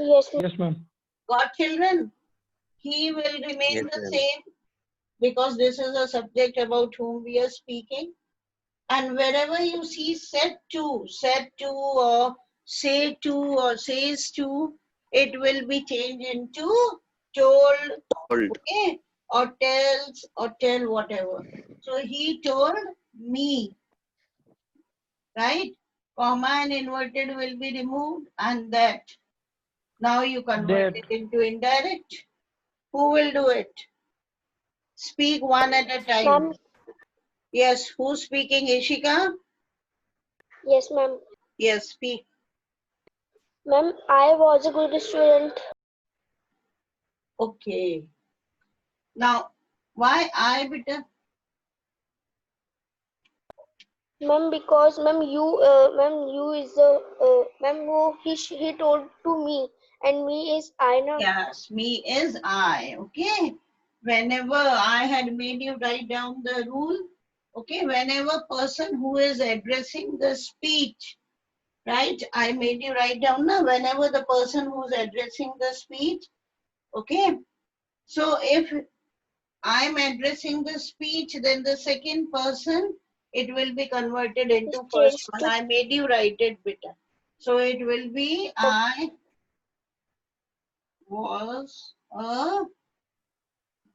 Yes, ma'am. Yes, ma'am. Got children? He will remain Yes, the ma'am. same because this is a subject about whom we are speaking. And wherever you see said to or say to or says to, it will be changed into told, Told. okay, or tells or tell whatever. So he told me, right? Comma and inverted will be removed and that. Now you convert That. it into indirect. Who will do it? Speak one at a time. Ma'am. Yes, who's speaking? Ishika? Yes, ma'am. Yes, speak. Ma'am, I was a good student. Okay. Now, why I, beta? Ma'am, because ma'am, you is the ma'am who he told to me, and me is I now. Yes, me is I. Okay. Whenever I had made you write down the rule, okay, whenever person who is addressing the speech, right, I made you write down now, whenever the person who's addressing the speech, okay, so if I'm addressing the speech, then the second person, it will be converted into It's first changed one. to I made you write it, beta. So it will be I was a I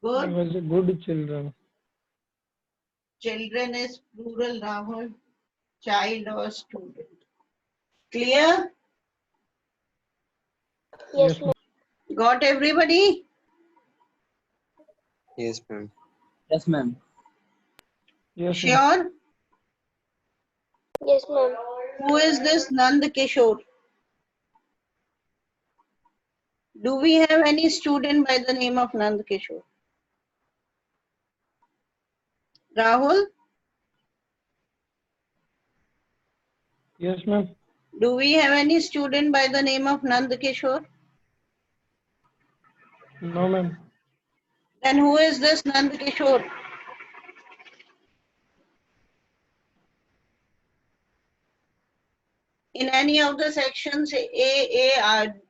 good was a good children. children is plural, Rahul, child or student. Clear? yes, Yes, ma'am. ma'am. Got everybody? Yes, ma'am. Yes, ma'am. Yes, ma'am. Sure? Yes, ma'am. Who is this Nand Kishore? Do we have any student by the name of Nand Kishore? Rahul? Yes, ma'am. Do we have any student by the name of Nand Kishore? No, ma'am. Then who is this Nand Kishore? In any of the sections,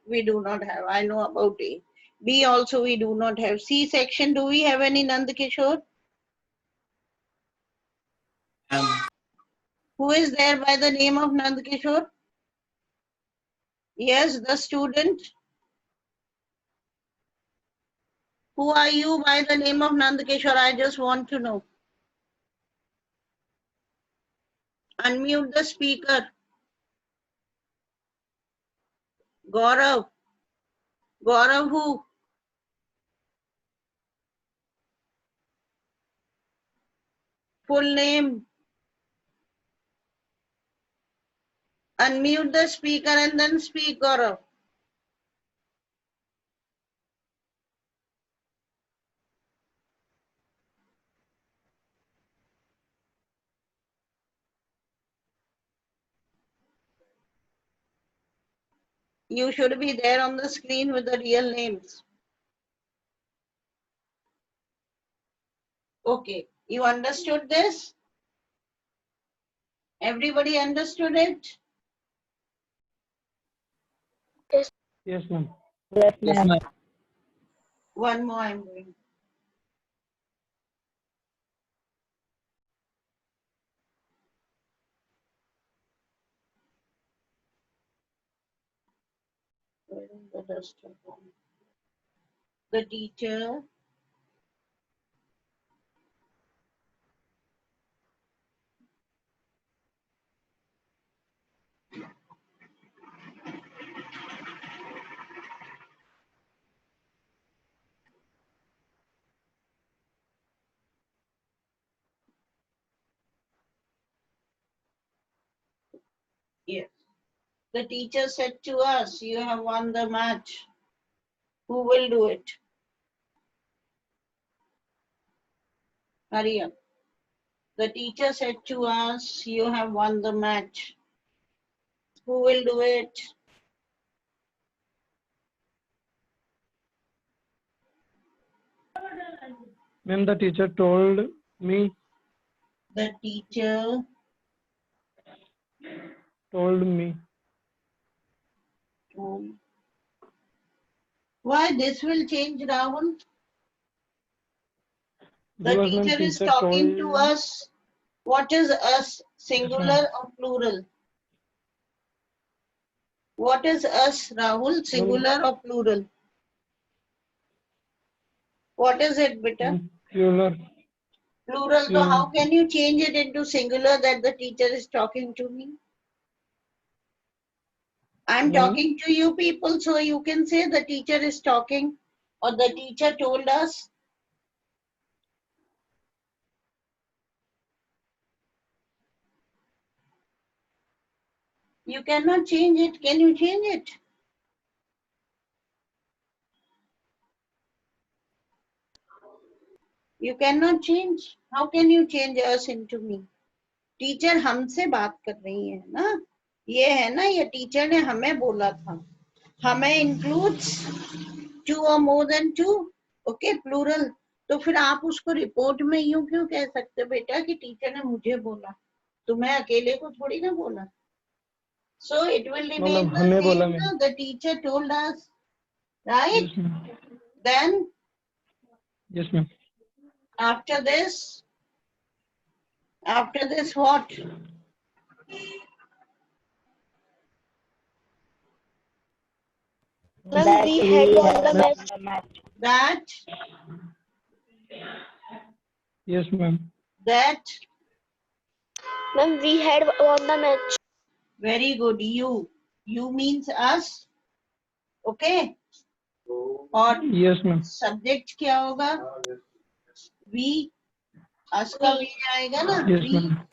we do not have. I know about A. B also we do not have. C section, do we have any Nand Kishore? Who is there by the name of Nand Kishore? Yes, the student. Who are you by the name of Nand Kishore? I just want to know. Unmute the speaker. Gaurav. Gaurav who? Full name. Unmute the speaker and then speak, Gaurav. You should be there on the screen with the real names. Okay, you understood this? Everybody understood it? Yes, ma'am. Yes, ma'am. One more I'm doing. Where is the duster? The teacher Yes. The teacher said to us, you have won the match. Who will do it? Hurry up. The teacher said to us, you have won the match. Who will do it? Ma'am, the teacher told me. The teacher Told me. told Why this will change, Rahul? The because ma'am teacher is teacher talking to told us. What is us? Singular or plural? What is us, Rahul? Singular or plural? What is it, beta? plural. Plural. So Plural. how can you change it into singular that the teacher is talking to me? I'm Ma'am, talking to you people, so you can say the teacher is talking or the teacher told us. You cannot change it. Can you change it? You cannot change. How can you change us into me? Teacher हमसे बात कर रही है ना, ये है ना, ये टीचर ने हमें बोला था, हमें इंक्लूड्स टू और more than two, okay plural. तो फिर आप उसको रिपोर्ट में यूं क्यों कह सकते हो बेटा कि टीचर ने मुझे बोला, तुम्हें अकेले को थोड़ी ना बोला। So it will no ma'am remain the हमें बोला सेम मैम. ना, the teacher told us, right? Yes ma'am. Then Yes ma'am. After this what? Ma'am, we had won the match. That Yes ma'am. That Ma'am, we had won the match. Very good. You means us. Okay. और Yes ma'am. Subject क्या होगा? We. us का we आएगा ना? Yes We ma'am.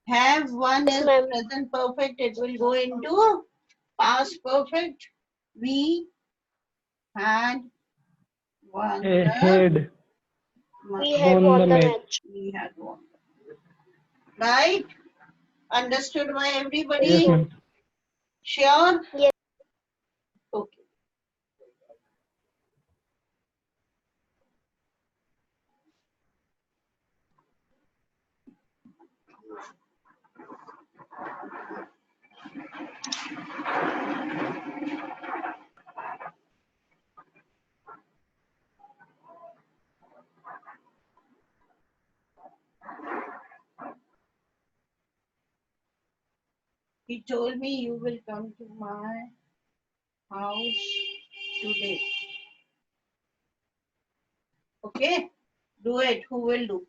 have one Yes, is ma'am. present perfect. It will go into past perfect. We had won the Head We had won won the the match. match. We had won. Right? Understood by everybody? Yes ma'am. Sure? Yes. Okay. He told me you will come to my house today. Okay, do it. Who will do?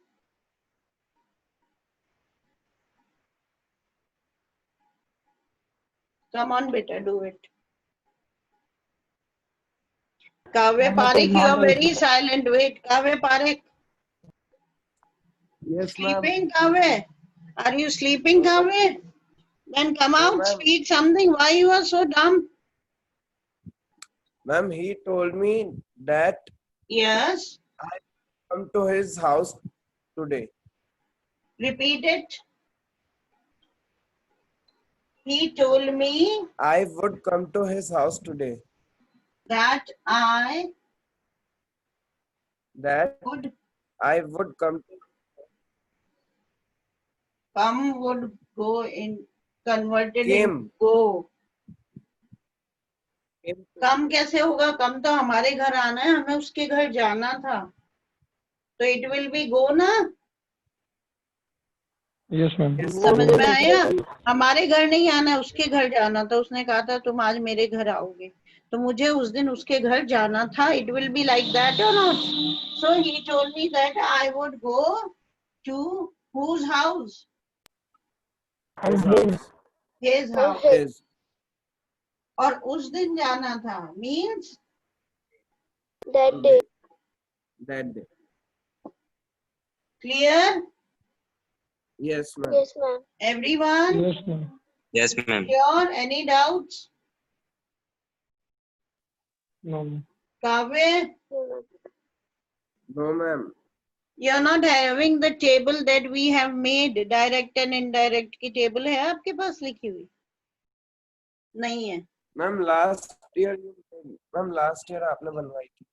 Come on, beta, do it. Kavya Parekh, you are very silent. Wait, Kavya Parekh. Yes, ma'am. Sleeping, Kavya? Are you sleeping, Kavya? Then come out, ma'am. speak something. Why you are so dumb? Ma'am, he told me that Yes, come to his house today. repeat it. He told me I would come to his house today. that I That would I would come come, would go in, converted Came. into go. to कम कैसे होगा? कम तो हमारे घर आना है, हमें उसके घर जाना था, तो इट विल बी गो ना। Yes ma'am. समझ में आया? हमारे घर नहीं आना है, उसके घर जाना था। उसने कहा था तुम आज मेरे घर आओगे, तो मुझे उस दिन उसके घर जाना था। It will be like that और not? So he told me that I would go to whose house? his house. His house. His. और उस दिन जाना था means That day. That day. Clear? Yes, ma'am. Yes, ma'am. Everyone Yes ma'am. Yes, ma'am. Sure? Any doubts? No ma'am. काव्य, No, ma'am. No, ma'am. you are not having the table that we have made, direct and indirect की table है आपके पास लिखी हुई? नहीं है। Ma'am, last year आपने बनवाई थी.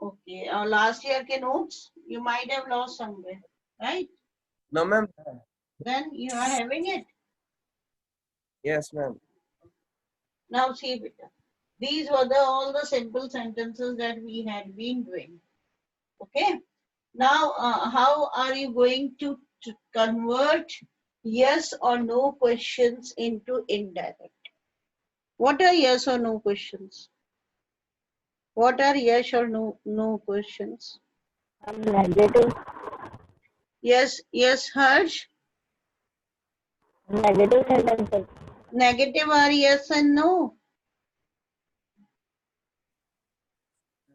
Okay, और last year के notes you might have lost somewhere, right? No, ma'am. Then you are having it. Yes, ma'am. Now see beta, These were all the simple sentences that we had been doing. Okay. Now, how are you going to convert yes or no questions into indirect? What are yes or no questions? What are yes or no questions? Negative. Yes, Harsh. Negative sentences. Negative are yes and no.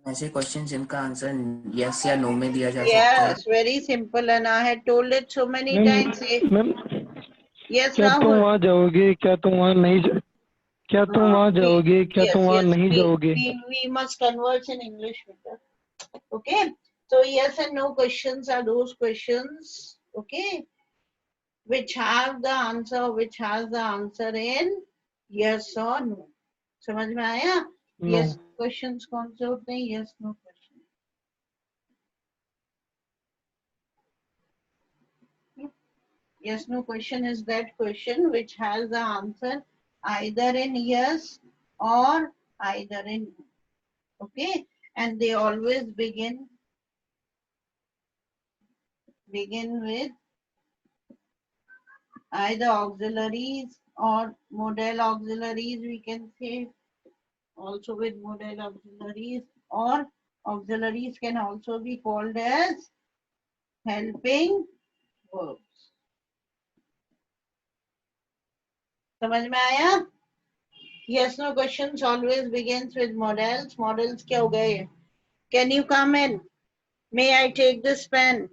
ऐसे question जिनका answer yes या no में दिया जा सकता है. Yes, very simple, and I had told it so many ma'am times. Ma'am Yes, क्या तुम Rahul. वहाँ जाओगे, क्या तुम वहाँ नहीं क्या तुम वहाँ जाओगे, क्या तुम वहाँ नहीं जाओगे? We must converse in English with that. Okay. So yes and no questions are those questions, okay, which have the answer, which has the answer in yes or no. समझ में आया? No. Yes questions कौन से होते हैं? Yes no questions. Yes no question is that question which has the answer either in yes or either in no. Okay, and they always begin with either auxiliaries or modal auxiliaries, we can say, also with modal auxiliaries, or auxiliaries can also be called as helping verbs. समझ में आया? Yes no questions always begins with modals. Modals क्या हो गए? Can you come in? May I take this pen?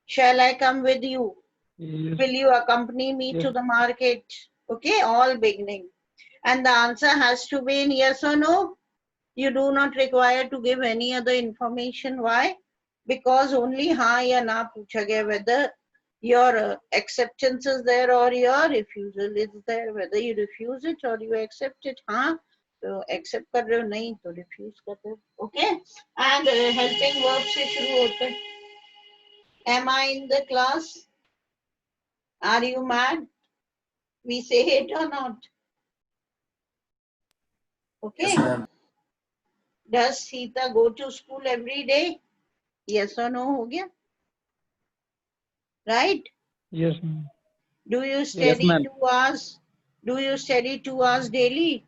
Shall I come with you? Yes. Will you accompany me Yes. to the market? Okay, all beginning. And the answer has to be in yes or no. You do not require to give any other information. Why? Because only हाँ या ना पूछा गया, whether your acceptance is there or your refusal is there, whether you refuse it or you accept it. हाँ तो accept कर रहे हो, नहीं तो refuse कर रहे हो. Okay, and helping verb से शुरू होते हैं. Am I in the class? Are you mad? We say it or not? Okay. Yes, ma'am. Does Sita go to school every day? Yes or no हो गया? Right? Yes, ma'am. Do you study ma'am. 2 hours? Do you study 2 hours daily?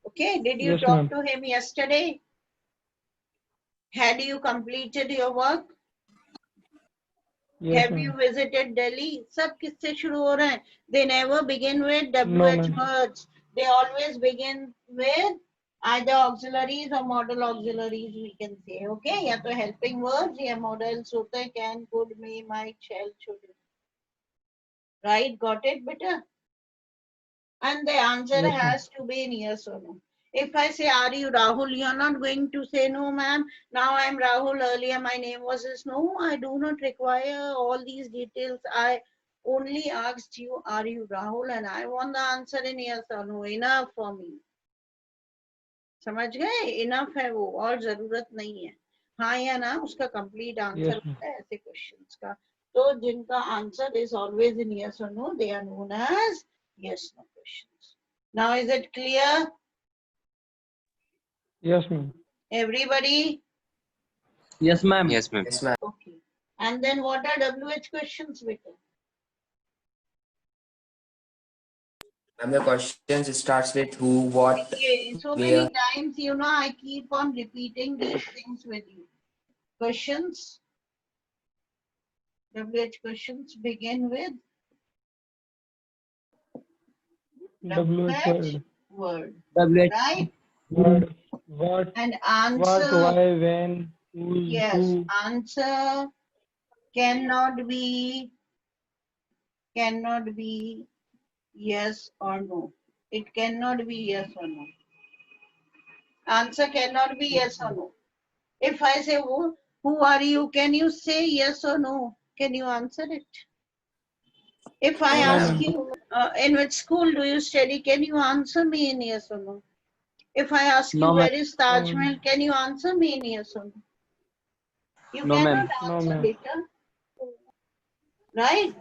Okay. Did you Yes, talk ma'am. to him yesterday? Had you completed your work? Yes, Have you ma'am. visited Delhi? सब किससे शुरू हो रहे हैं? They never begin with No, WH ma'am. words. They always begin with either auxiliaries or modal auxiliaries, we can say. Okay, या तो helping verbs या modals होते हैं can, could, may, might, shall, should. Right? Got it, beta? And the answer Yes, ma'am. has to be in yes or no. If I say, are you Rahul? You're not going to say, no, ma'am. Now I'm Rahul. Earlier my name was this. No, I do not require all these details. I only asked you, are you Rahul? And I want the answer in yes or no. Enough for me. समझ गए? Enough है वो, और जरूरत नहीं है. हाँ या ना उसका complete answer Yes, ma'am. होता है ऐसे questions का. तो जिनका answer is always in yes or no, they are known as yes no questions. Now is it clear? Yes, ma'am. Everybody? Yes, ma'am. Yes, ma'am. Yes, ma'am. Okay. And then what are WH questions, beta? And the questions starts with who, what, Yeah, so where. many times, you know, I keep on repeating these things with you. Questions, WH questions begin with WH word. word, WH. right? Word. What, And what, answer, why, when, who, yes, who. answer cannot be yes or no. It cannot be yes or no. Answer cannot be yes or no. If I say, who are you? Can you say yes or no? Can you answer it? If I No, ask ma'am. you, in which school do you study? Can you answer me in yes or no? If I ask No, you, ma'am. where is Taj Mahal? Can you answer me in yes or no? You No, cannot ma'am. No, answer ma'am. later. Right?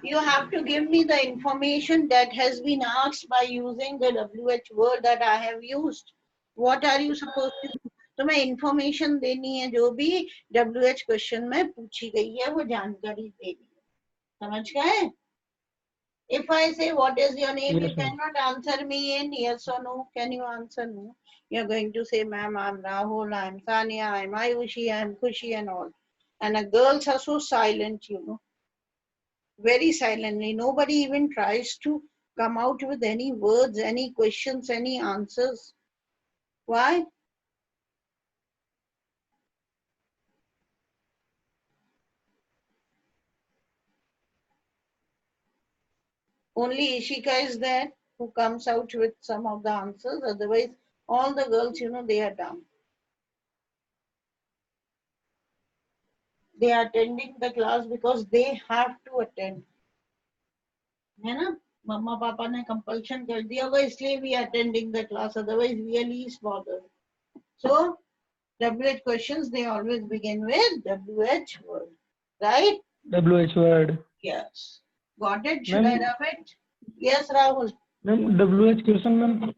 You have to give me the information that has been asked by using the WH word that I have used. What are you supposed to do? तुम्हें information देनी है जो भी WH question में पूछी गई है वो जानकारी देनी है समझ गए? If I say what is your name, Yes, you ma'am. cannot answer me in yes or no. Can you answer no? You're going to say, ma'am, I'm Rahul, I'm Sania, I'm Ayushi, I'm Khushi and all. And the girls are so silent, you know. Very silently. Nobody even tries to come out with any words, any questions, any answers. Why? Only Ishika is there who comes out with some of the answers. Otherwise, all the girls, you know, they are down. They are attending the class because they have to attend. है ना? मम्मा पापा ने compulsion कर दिया होगा इसलिए we are attending the class. Otherwise, we are least bothered. So, WH questions, they always begin with WH word. Right? WH word. Yes. Got it? Should I Ma'am, rub it? Yes, Rahul. ma'am, WH question में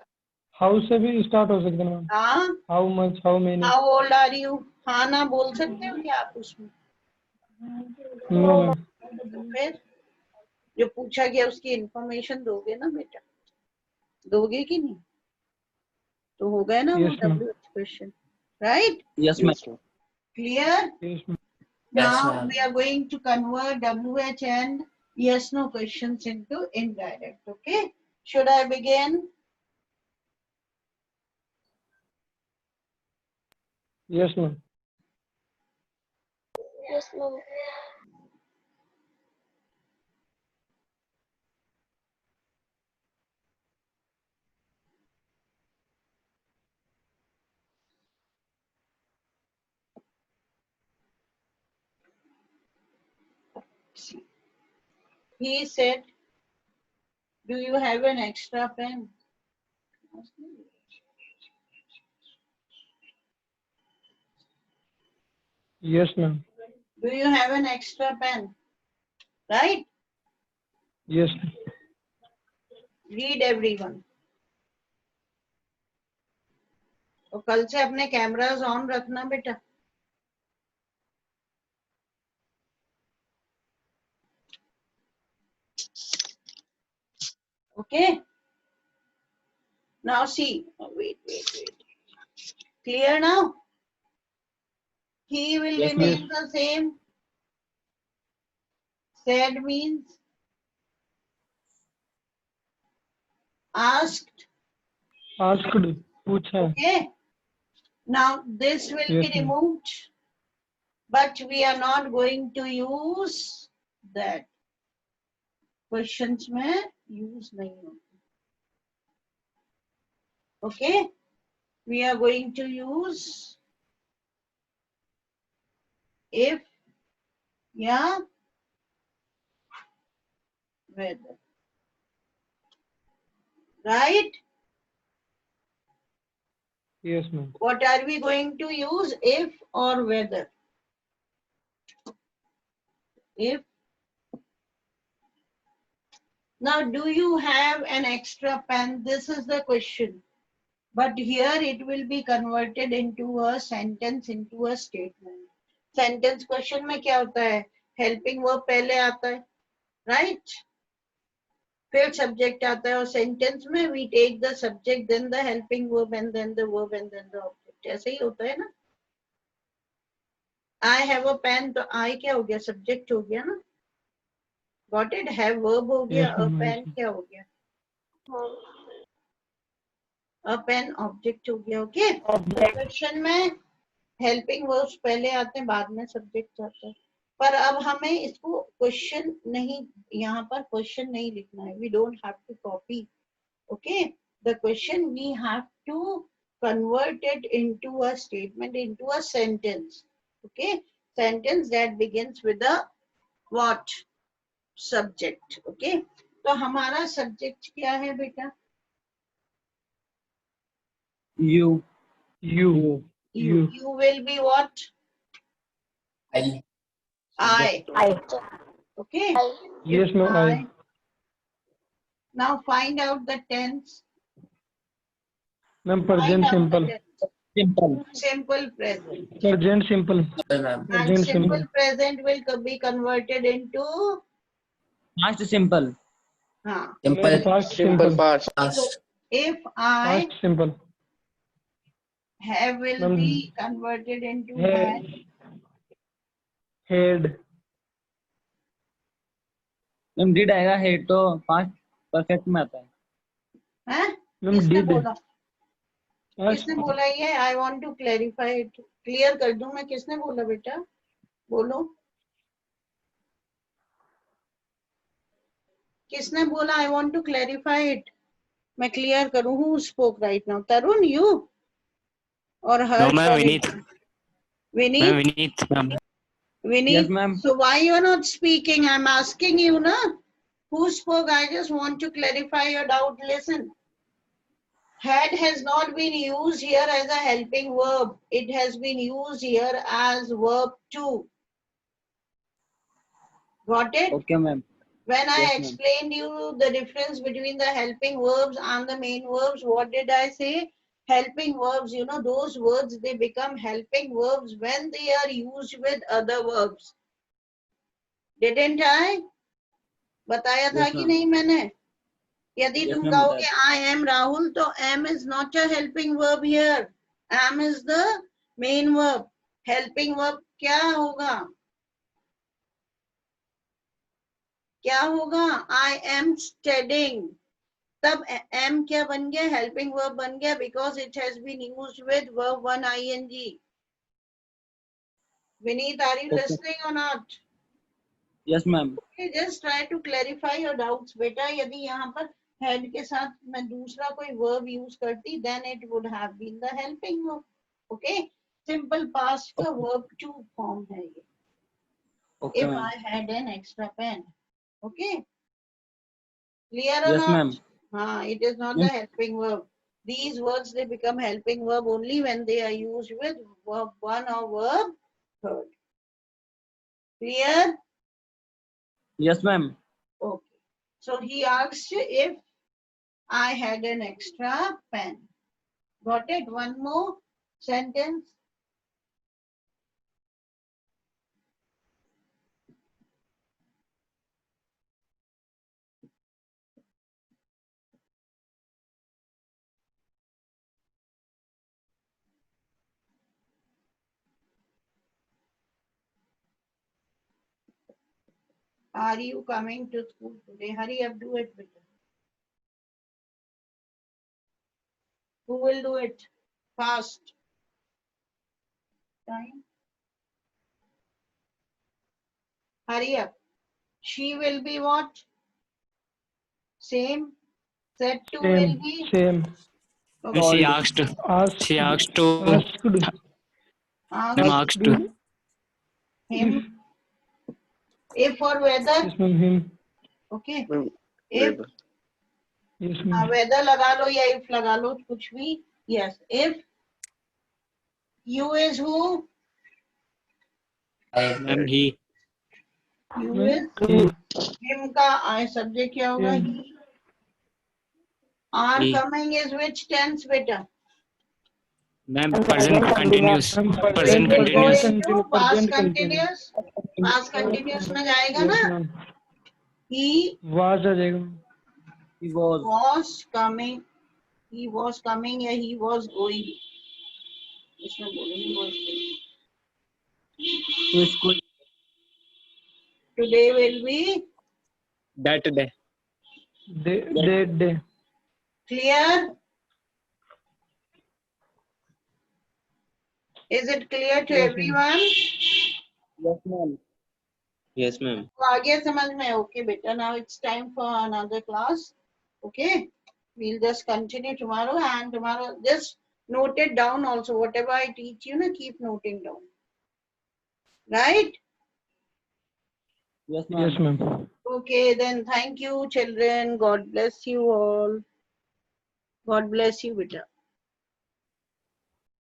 how से भी start हो सकते हैं ma'am. हाँ. How much, how many? How old are you? हाँ ना बोल सकते हो क्या आप उसमें? No, ma'am. तो फिर जो पूछा गया उसकी इंफॉर्मेशन दोगे ना बेटा? दोगे कि नहीं? तो हो गया ना वो Yes, ma'am. WH question, right? Yes, ma'am. Clear? Yes, ma'am. Yes, Now ma'am. we are going to convert WH and yes no questions into indirect. Okay? Should I begin? Yes, ma'am. Yes, ma'am. He said, do you have an extra pen? Yes, ma'am. Do you have an extra pen? Right? Yes, ma'am. Read everyone. तो कल से अपने cameras on रखना बेटा. Okay? Now see. Oh, wait. Clear now? He will Yes, remain the same. Said means asked. Asked, पूछा. Okay? Now this will Yes, be ma'am. removed. But we are not going to use that. Questions में use नहीं होता. Okay? We are going to use if, yeah, whether. Right? Yes, ma'am. What are we going to use? If or whether? If. Now, do you have an extra pen? This is the question. But here it will be converted into a sentence, into a statement. Sentence question में क्या होता है? Helping verb पहले आता है, right? फिर subject आता है और sentence में we take the subject, then the helping verb, and then the verb, and then the object. ऐसे ही होता है ना? I have a pen, तो I क्या हो गया? Subject हो गया ना? Got it? Have verb हो गया, Yes, a ma'am. pen क्या हो गया? A pen object हो गया, okay? Question में helping verbs पहले आते हैं, बाद में subject आता है. पर अब हमें इसको question नहीं, यहाँ पर question नहीं लिखना है. We don't have to copy, okay? The question we have to convert it into a statement, into a sentence, okay? Sentence that begins with a what? Subject, okay? तो हमारा subject क्या है बेटा? You. You. You. You will be what? I. I. Okay. Yes, ma'am. I. Now find out the tense. Ma'am, Find present out the simple. tense. Simple. Simple present. Present simple. Simple, ma'am. And Present simple simple. present will be converted into Past simple. huh. Ma'am, Simple past Simple simple. past. So past. if I Past simple. have will Ma'am, be converted into had. Head. Ma'am did आएगा head तो past perfect में आता है. हैं? Ma'am, किसने did. बोला? Past. किसने बोला ये? I want to clarify it. Clear कर दूं मैं. किसने बोला बेटा? बोलो. किसने बोला I want to clarify it? मैं क्लियर करूं. Who spoke right now? Tarun, you और her? No, ma'am, Vineet. Vineet? Ma'am, Vineet, ma'am. Vineet, Yes, ma'am. so why you are not speaking? I'm asking you, na? Who spoke? I just want to clarify your doubt. Listen. Had has not been used here as a helping verb. It has been used here as verb to. Got it? Okay, ma'am. When I Yes, ma'am. explained you the difference between the helping verbs and the main verbs, what did I say? Helping verbs, you know, those words, they become helping verbs when they are used with other verbs. Didn't I? बताया था Yes, कि ma'am. नहीं मैंने? यदि Yes, तुम ma'am, कहोगे बताया. I am Rahul, तो am is not a helping verb here. Am is the main verb. Helping verb क्या होगा? क्या होगा? I am studying. तब am क्या बन गया? Helping verb बन गया because it has been used with verb 1 ing. Vineet, are you Okay. listening or not? Yes, ma'am. Okay, just try to clarify your doubts, बेटा. यदि यहाँ पर head के साथ मैं दूसरा कोई verb use करती, then it would have been the helping verb. Okay? Simple past का verb to form है ये. Okay, If ma'am. I had an extra pen. Okay? Clear or Yes, not? ma'am. It is not the Yes. helping verb. These words, they become helping verb only when they are used with verb 1 or verb 3rd. Clear? Yes, ma'am. Okay. So he asked if I had an extra pen. Got it? One more sentence. Are you coming to school today? Hurry up, do it, better. Who will do it? Fast. Time. Hurry up. She will be what? Same. Said to will Same. be. Same. Okay. She asked. Asked. She asked to. Asked. Ask Ma'am asked to. him. If or whether. Yes, ma'am. Him. Okay. Ma'am, If. Yes, ma'am. Whether लगा लो या if लगा लो कुछ भी. Yes. If. You is who? Ma'am, he. You is He. him का I subject क्या होगा? Him. He. Are He. coming is which tense, beta? Ma'am, present continuous. Present It will go continuous. into past Present continuous. Past continuous में जाएगा Yes, ना? ma'am. He Was आ जाएगा. He was. was coming. He was coming या he was going. इसमें बोलो he was going. To school. Today will be That day. Day. clear. Is it clear to Yes, everyone? Yes, ma'am. yes, ma'am. तो आ गया समझ में? Okay, beta. Now it's time for another class. Okay, we'll just continue tomorrow, and tomorrow just note it down also. Whatever I teach you, na, keep noting down. Right? Yes, ma'am. Yes, ma'am. Okay, then thank you, children. God bless you all. God bless you, beta.